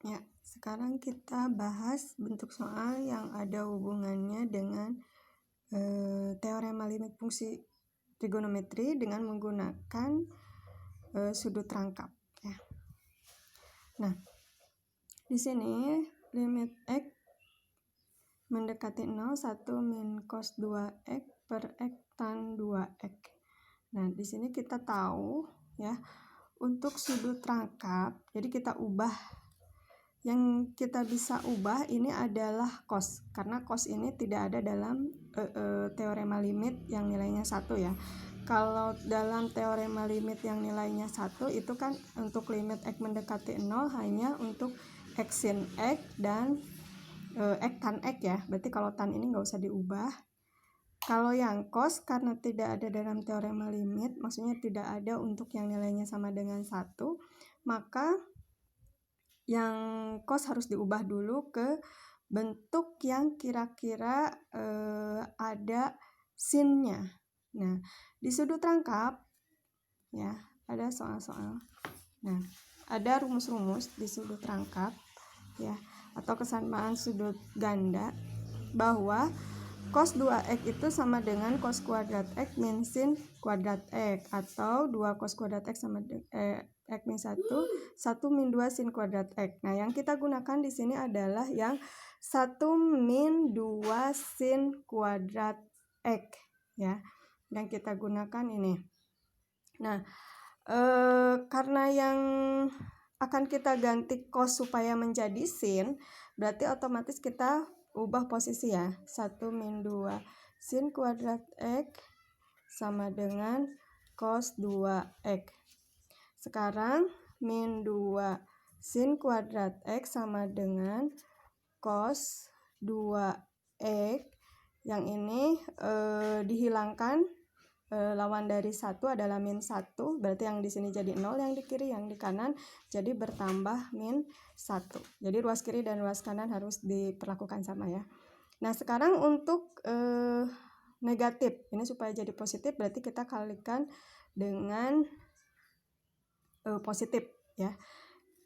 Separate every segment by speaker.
Speaker 1: Ya, sekarang kita bahas bentuk soal yang ada hubungannya dengan teorema limit fungsi trigonometri dengan menggunakan sudut rangkap. Ya. Nah, di sini limit x mendekati 0 1 min cos 2x per x tan 2x. Nah, di sini kita tahu ya, untuk sudut rangkap, jadi kita ubah. Yang kita bisa ubah ini adalah cos, karena cos ini tidak ada dalam teorema limit yang nilainya 1 ya. Kalau dalam teorema limit yang nilainya 1 itu kan untuk limit x mendekati 0 hanya untuk x sin x dan x tan x ya. Berarti kalau tan ini nggak usah diubah. Kalau yang cos karena tidak ada dalam teorema limit, maksudnya tidak ada untuk yang nilainya sama dengan 1, maka yang cos harus diubah dulu ke bentuk yang kira-kira ada sinnya. Nah, di sudut rangkap ya, ada soal-soal. Nah, ada rumus-rumus di sudut rangkap ya, atau kesamaan sudut ganda bahwa cos 2x itu sama dengan cos kuadrat x min sin kuadrat x, atau 2 cos kuadrat x sama x min 1 min 2 sin kuadrat x. Nah, yang kita gunakan di sini adalah yang 1 min 2 sin kuadrat x ya. Yang kita gunakan ini. Nah, karena yang akan kita ganti cos supaya menjadi sin, berarti otomatis kita ubah posisi ya. 1 min 2 sin kuadrat x sama dengan cos 2x. Sekarang min 2 sin kuadrat x sama dengan cos 2x. Yang ini dihilangkan, lawan dari 1 adalah min 1, berarti yang di sini jadi 0 yang di kiri, yang di kanan jadi bertambah min 1. Jadi ruas kiri dan ruas kanan harus diperlakukan sama ya. Nah, sekarang untuk negatif, ini supaya jadi positif berarti kita kalikan dengan positif ya.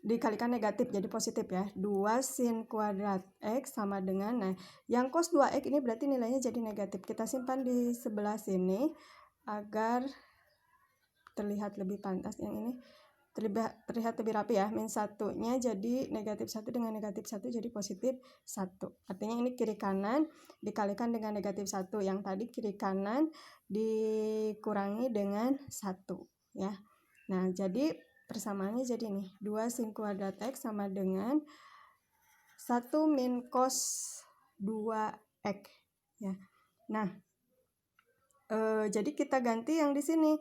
Speaker 1: Dikalikan negatif jadi positif ya. 2 sin kuadrat x sama dengan, nah yang cos 2x ini berarti nilainya jadi negatif. Kita simpan di sebelah sini agar terlihat lebih pantas. Yang ini terlihat lebih rapi ya. Min 1-nya jadi negatif 1 dengan negatif 1 jadi positif 1. Artinya ini kiri kanan dikalikan dengan negatif 1. Yang tadi kiri kanan dikurangi dengan 1 ya. Nah, jadi persamaannya jadi nih 2 sin kuadrat x sama dengan 1 min cos 2x ya. Nah, jadi kita ganti yang di sini.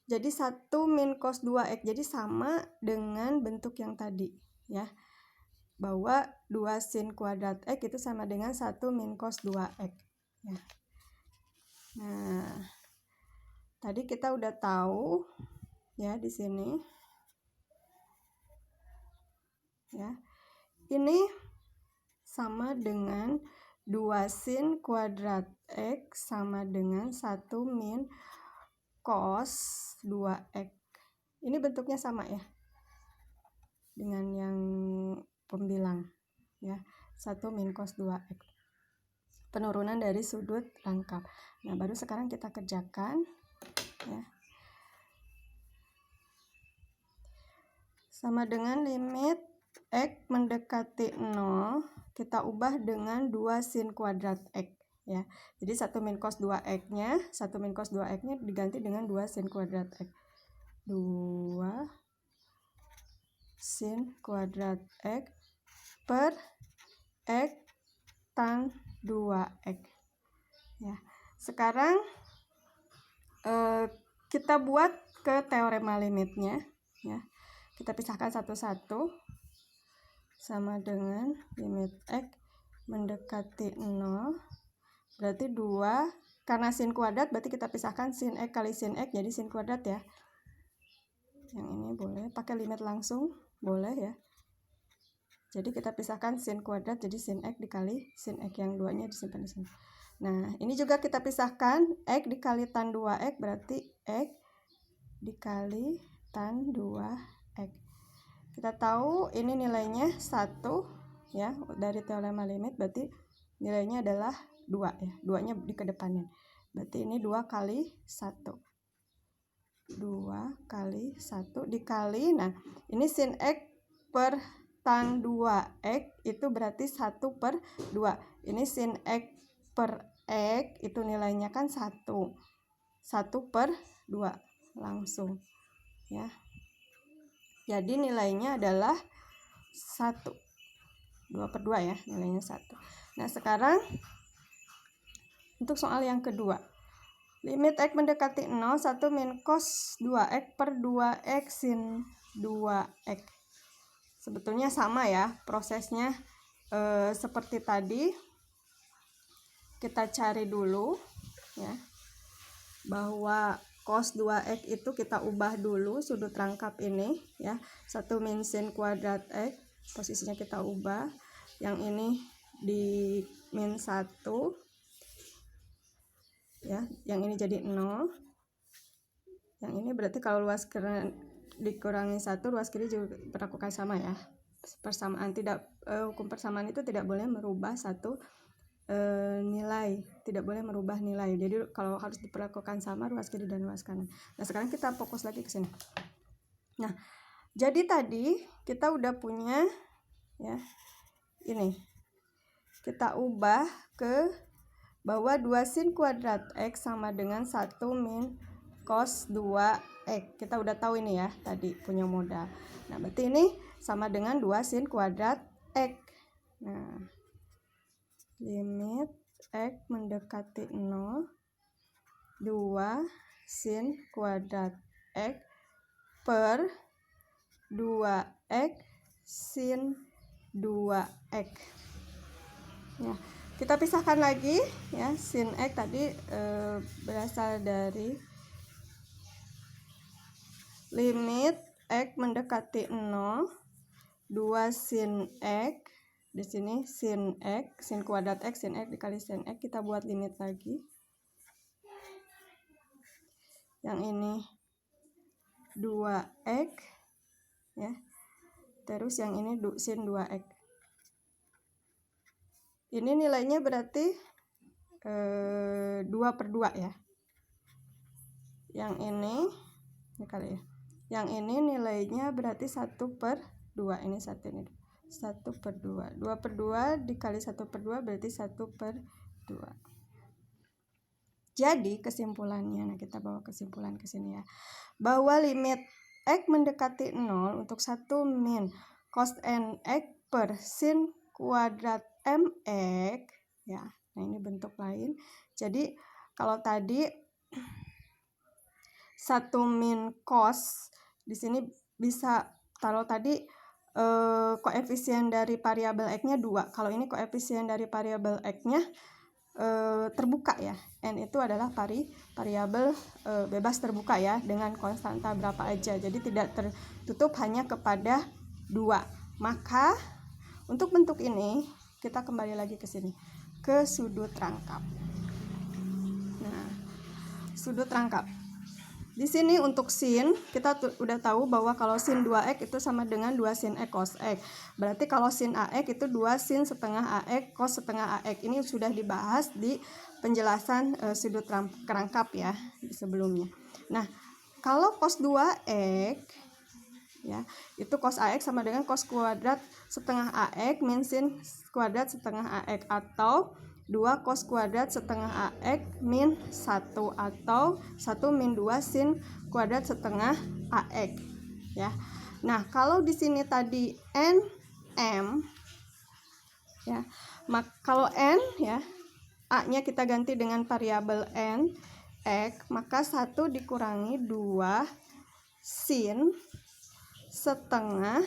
Speaker 1: Jadi 1 min cos 2x jadi sama dengan bentuk yang tadi ya. Bahwa 2 sin kuadrat x itu sama dengan 1 min cos 2x ya. Nah, tadi kita udah tahu ya di sini. Ya. Ini sama dengan 2 sin kuadrat x sama dengan 1 min cos 2x. Ini bentuknya sama ya. Dengan yang pembilang ya. 1 min cos 2x. Penurunan dari sudut rangkap. Nah, baru sekarang kita kerjakan ya. Sama dengan limit x mendekati 0, kita ubah dengan 2 sin kuadrat x ya. Jadi 1 min cos 2x-nya, 1 min cos 2x-nya diganti dengan 2 sin kuadrat x. 2 sin kuadrat x per x tan 2x. Ya. Sekarang kita buat ke teorema limitnya ya. Kita pisahkan satu-satu. Sama dengan limit x mendekati 0 berarti 2, karena sin kuadrat berarti kita pisahkan sin x kali sin x jadi sin kuadrat ya. Yang ini boleh pakai limit langsung, boleh ya. Jadi kita pisahkan sin kuadrat jadi sin x dikali sin x, yang 2-nya disimpan di sini. Nah, ini juga kita pisahkan x dikali tan 2x berarti x dikali tan 2x. kita tahu ini nilainya 1 ya, dari teorema limit berarti nilainya adalah 2 ya, 2-nya dikedepanin. Berarti ini 2 kali 1. 2 kali 1 dikali, nah ini sin X per tan 2X itu berarti 1 per 2. Ini sin X per X itu nilainya kan 1. 1 per 2 langsung ya. Jadi nilainya adalah 1. 2 per 2 ya, nilainya 1. Nah sekarang untuk soal yang kedua. Limit X mendekati 0, 1 min cos 2X per 2X sin 2X. Sebetulnya sama ya prosesnya, seperti tadi. Kita cari dulu ya, bahwa cos 2X itu kita ubah dulu sudut rangkap ini ya. 1 min sin kuadrat X, posisinya kita ubah. Yang ini di min 1 ya, yang ini jadi 0. Yang ini berarti kalau luas kiri dikurangi 1, luas kiri juga diperlakukan sama ya. Persamaan tidak, hukum persamaan itu tidak boleh merubah satu nilai, tidak boleh merubah nilai. Jadi kalau harus diperlakukan sama luas kiri dan luas kanan. Nah sekarang kita fokus lagi ke sini. Nah jadi tadi kita udah punya ya, ini kita ubah ke bahwa 2 sin kuadrat X sama dengan 1 min cos 2X. Kita udah tahu ini ya, tadi punya modal. Nah, berarti ini sama dengan 2 sin kuadrat X. Nah, limit X mendekati 0, 2 sin kuadrat X per 2X sin 2X. Ya. Kita pisahkan lagi ya, sin X tadi berasal dari limit X mendekati 0, 2 sin X, di sini sin X, sin kuadrat X, sin X dikali sin X, kita buat limit lagi. Yang ini 2X ya. Terus yang ini sin 2X. Ini nilainya berarti 2 per 2 ya. Yang ini kali ya. Yang ini nilainya berarti 1 per 2. Ini 1 ini. 1 per 2. 2 per 2 dikali 1 per 2 berarti 1 per 2. Jadi kesimpulannya, nah kita bawa kesimpulan ke sini ya. Bahwa limit X mendekati 0 untuk 1 min cos nx per sin kuadrat mx ya. Nah, ini bentuk lain. Jadi kalau tadi 1 min cos di sini bisa, kalau tadi koefisien dari variabel x-nya 2. Kalau ini koefisien dari variabel x-nya terbuka ya. N itu adalah variabel bebas terbuka ya, dengan konstanta berapa aja. Jadi tidak tertutup hanya kepada 2. Maka untuk bentuk ini kita kembali lagi ke sini, ke sudut rangkap. Nah, sudut rangkap. Di sini untuk sin, kita udah tahu bahwa kalau sin 2x itu sama dengan 2 sin x cos x. Berarti kalau sin ax itu 2 sin setengah ax cos setengah ax. Ini sudah dibahas di penjelasan sudut rangkap ya sebelumnya. Nah, kalau cos 2x ya, itu cos ax sama dengan cos kuadrat setengah ax min sin kuadrat setengah ax, atau 2 cos kuadrat setengah ax min 1, atau 1 min 2 sin kuadrat setengah ax ya. Nah, kalau di sini tadi n m ya, kalau n ya, a-nya kita ganti dengan variabel n x, maka 1 dikurangi 2 sin setengah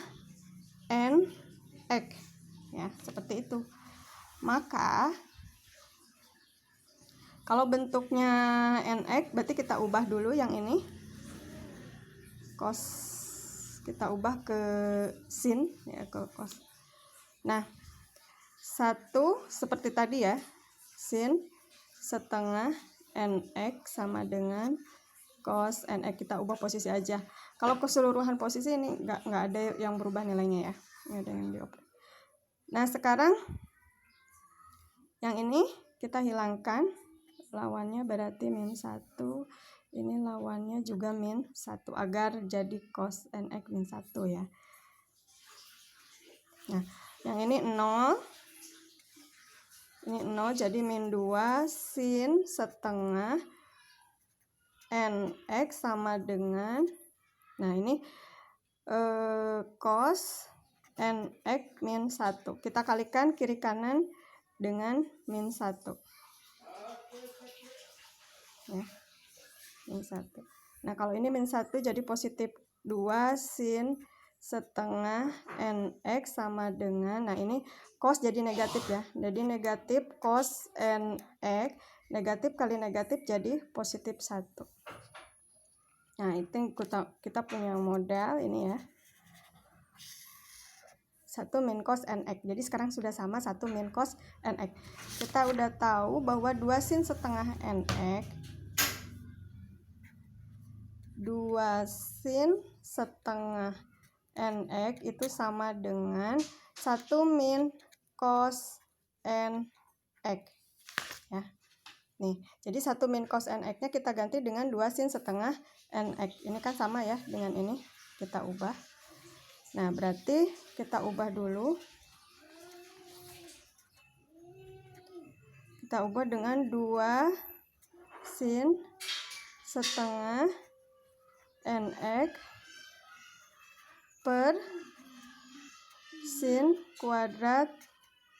Speaker 1: n x ya, seperti itu. Maka kalau bentuknya nx berarti kita ubah dulu yang ini cos, kita ubah ke sin ya, ke cos. Nah, 1 seperti tadi ya, sin setengah nx sama dengan cos nx, kita ubah posisi aja. Kalau keseluruhan posisi ini nggak ada yang berubah nilainya ya, nggak ada yang dioper. Nah sekarang yang ini kita hilangkan, lawannya berarti -1, ini lawannya juga -1 agar jadi cos nx -1 ya. Nah yang ini 0, ini 0 jadi -2 sin setengah nx sama dengan, nah ini cos nx -1, kita kalikan kiri kanan dengan -1 ya, -1. Nah kalau ini -1 jadi positif 2 sin setengah nx sama dengan, nah ini cos jadi negatif ya, jadi negatif cos nx, negatif kali negatif jadi positif 1. Nah itu kita punya modal ini ya, 1 min cos nx. Jadi sekarang sudah sama 1 min cos nx. Kita udah tahu bahwa 2 sin setengah nx, 2 sin setengah nx itu sama dengan 1 min cos nx ya. Nih, jadi 1 min cos nx-nya kita ganti dengan 2 sin setengah nx. Ini kan sama ya dengan ini, kita ubah. Nah, berarti kita ubah dulu. Kita ubah dengan 2 sin setengah nx per sin kuadrat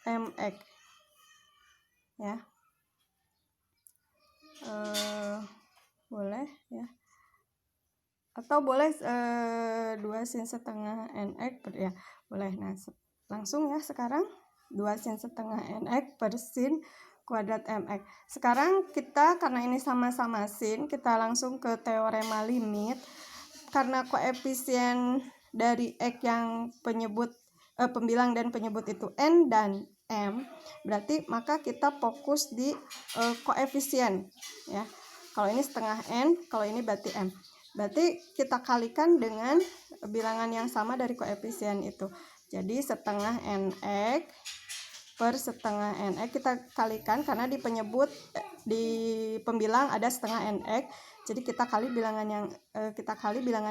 Speaker 1: mx ya. Boleh ya, atau boleh 2 sin setengah nx per ya, boleh. Nah langsung ya sekarang 2 sin setengah nx per sin kuadrat mx. Sekarang kita karena ini sama-sama sin, kita langsung ke teorema limit. Karena koefisien dari x yang penyebut pembilang dan penyebut itu n dan m, berarti maka kita fokus di koefisien ya. Kalau ini setengah n, kalau ini berarti m. Berarti kita kalikan dengan bilangan yang sama dari koefisien itu. Jadi setengah nx per setengah nx kita kalikan karena di penyebut di pembilang ada setengah nx. Jadi kita kali bilangan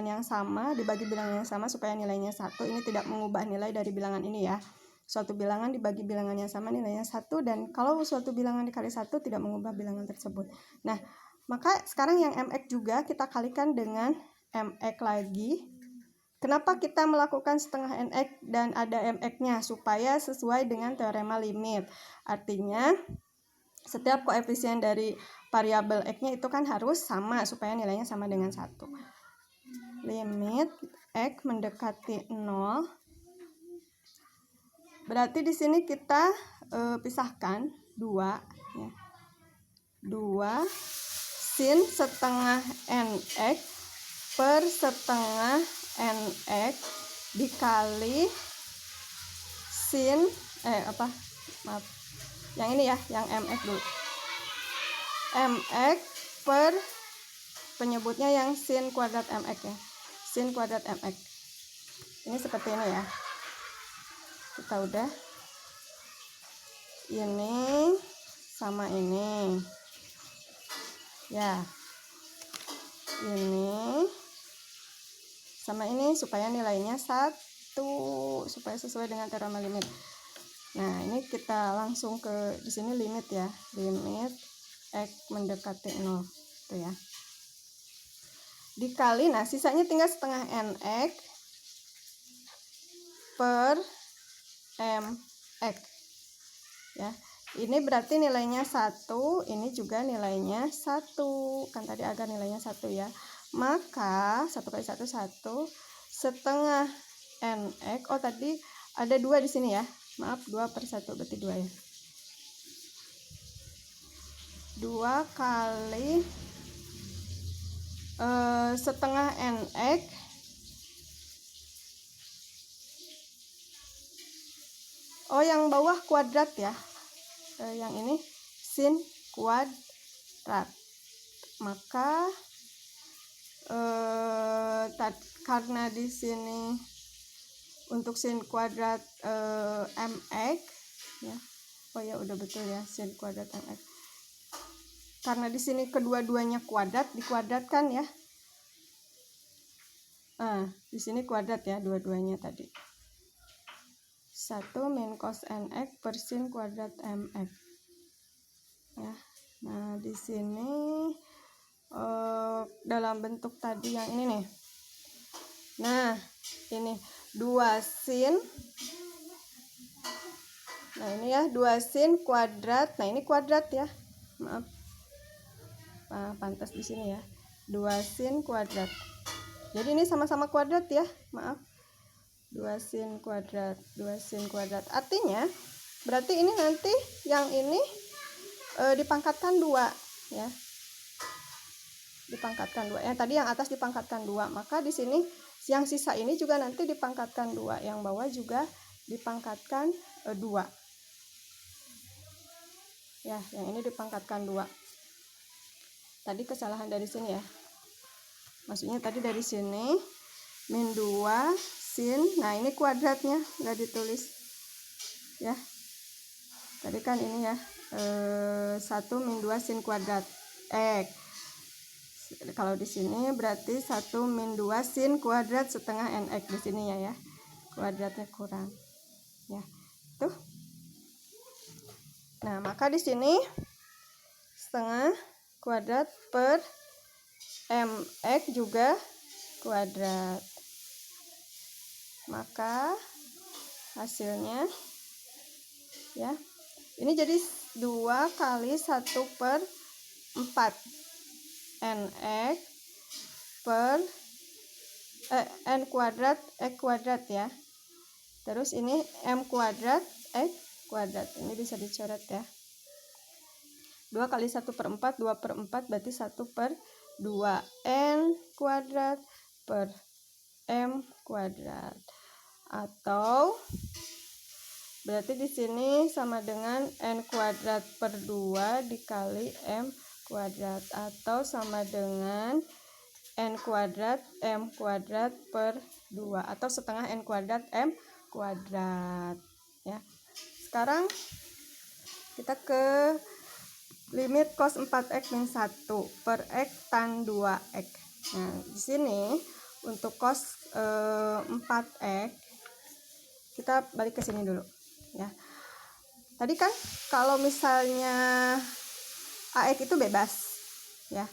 Speaker 1: yang sama dibagi bilangan yang sama supaya nilainya 1. Ini tidak mengubah nilai dari bilangan ini ya. Suatu bilangan dibagi bilangan yang sama nilainya 1, dan kalau suatu bilangan dikali 1 tidak mengubah bilangan tersebut. Nah, maka sekarang yang mx juga kita kalikan dengan mx lagi. Kenapa kita melakukan setengah nx dan ada mx-nya? Supaya sesuai dengan teorema limit. Artinya setiap koefisien dari variabel x-nya itu kan harus sama supaya nilainya sama dengan 1. Limit x mendekati 0. Berarti di sini kita pisahkan 2 ya. 2 sin setengah nx per setengah nx dikali sin yang ini ya, yang mx dulu. Mx per penyebutnya yang sin kuadrat mx ya. Sin kuadrat mx. Ini seperti ini ya. Kita udah. Ini sama ini. Ya. Ini sama ini supaya nilainya 1, supaya sesuai dengan teorema limit. Nah, ini kita langsung ke di sini limit ya. Limit x mendekati 0 itu ya. Dikali, nah sisanya tinggal setengah nx per mx ya. Ini berarti nilainya 1, ini juga nilainya 1. Kan tadi agar nilainya 1 ya. Maka 1 kali 1 1, setengah nx. Oh tadi ada 2 di sini ya. Maaf, 2 per 1 berarti 2 ya. 2 kali setengah nx oh yang bawah kuadrat ya, yang ini sin kuadrat. Maka karena di sini untuk sin kuadrat mx ya. Oh ya, udah betul ya, sin kuadrat mx. Karena di sini kedua-duanya kuadrat, dikuadratkan ya. Nah, di sini kuadrat ya dua-duanya tadi. 1 min cos nx per sin kuadrat mx. Ya. Nah, di sini dalam bentuk tadi yang ini nih. Nah, ini 2 sin. Nah, ini ya 2 sin kuadrat. Nah, ini kuadrat ya. Maaf. Nah, pantas di sini ya. 2 sin kuadrat. Jadi ini sama-sama kuadrat ya. Maaf. 2 sin kuadrat, 2 sin kuadrat. Artinya berarti ini nanti yang ini dipangkatkan 2 ya. Dipangkatkan 2. Yang tadi yang atas dipangkatkan 2, maka di sini yang sisa ini juga nanti dipangkatkan 2, yang bawah juga dipangkatkan 2. Ya, yang ini dipangkatkan 2. Tadi kesalahan dari sini ya. Maksudnya tadi dari sini min 2 sin. Nah, ini kuadratnya nggak ditulis. Ya. Tadi kan ini ya. 1 min 2 sin kuadrat X. Kalau di sini berarti 1 min 2 sin kuadrat setengah nx di sini ya. Kuadratnya kurang. Ya. Tuh. Nah, maka di sini setengah kuadrat per mx juga kuadrat. Maka hasilnya ya. Ini jadi 2 kali 1 per 4 nx per n kuadrat x kuadrat ya. Terus ini m kuadrat x kuadrat. Ini bisa dicoret ya. 2 kali 1 per 4, 2 per 4 berarti 1 per 2 n kuadrat per m kuadrat. Atau berarti di sini sama dengan n kuadrat per 2 dikali m kuadrat, atau sama dengan n kuadrat m kuadrat per 2, atau setengah n kuadrat m kuadrat ya. Sekarang kita ke limit cos 4x min 1 per x tan 2x. Nah, di sini untuk cos 4x kita balik ke sini dulu ya. Tadi kan kalau misalnya AX itu bebas ya.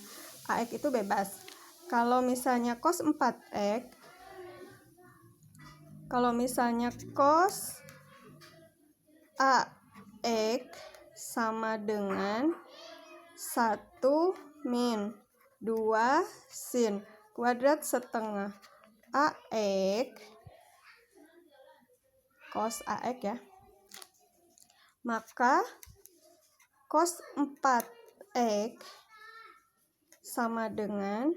Speaker 1: AX itu bebas. Kalau misalnya cos 4x, kalau misalnya cos AX sama dengan 1 min 2 sin kuadrat setengah AX, cos AX ya, maka cos 4x sama dengan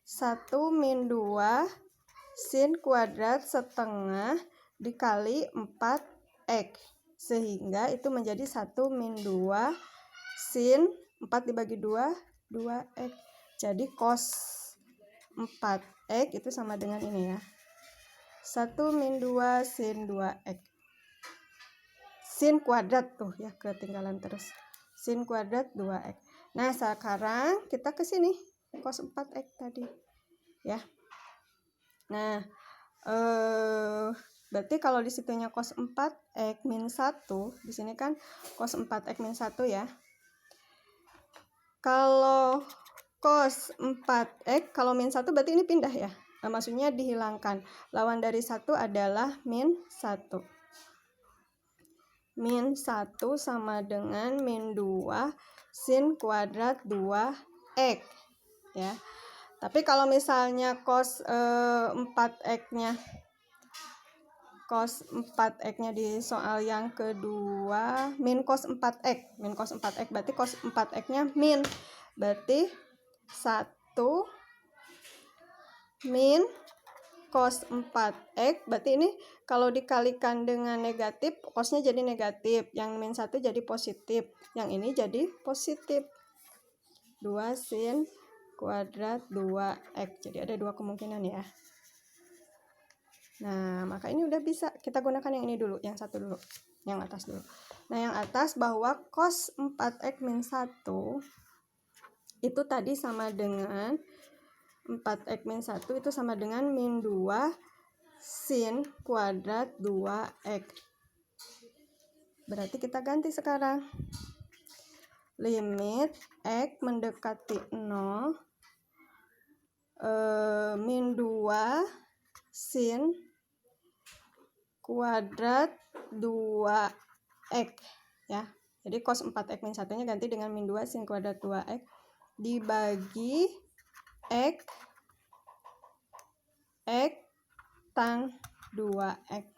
Speaker 1: 1 min 2 sin kuadrat setengah dikali 4x, sehingga itu menjadi 1 min 2 sin 4 dibagi 2, 2x. Jadi cos 4x itu sama dengan ini ya, 1 min 2 sin 2x. Sin kuadrat tuh ya, ketinggalan terus. Sin kuadrat 2x. Nah, sekarang kita ke sini, cos 4x tadi ya. Nah, berarti kalau di situnya cos 4x min 1, di sini kan cos 4x min 1 ya. Kalau cos 4x, kalau min 1 berarti ini pindah ya. Nah, maksudnya dihilangkan. Lawan dari 1 adalah min 1. Min 1 sama dengan min 2 sin kuadrat 2x ya. Tapi kalau misalnya cos 4x-nya di soal yang kedua min cos 4x, berarti cos 4x-nya min, berarti 1 min cos 4x, berarti ini kalau dikalikan dengan negatif, cosnya jadi negatif, yang min 1 jadi positif, yang ini jadi positif, 2 sin kuadrat 2x. Jadi ada dua kemungkinan ya. Nah, maka ini udah bisa. Kita gunakan yang ini dulu, yang satu dulu, yang atas dulu. Nah, yang atas bahwa cos 4x min 1 itu tadi sama dengan 4x min 1 itu sama dengan min 2 sin kuadrat 2x. Berarti kita ganti sekarang. Limit x mendekati 0 min 2 sin kuadrat 2x ya. Jadi cos 4x min 1-nya ganti dengan min 2 sin kuadrat 2x dibagi x tan 2x.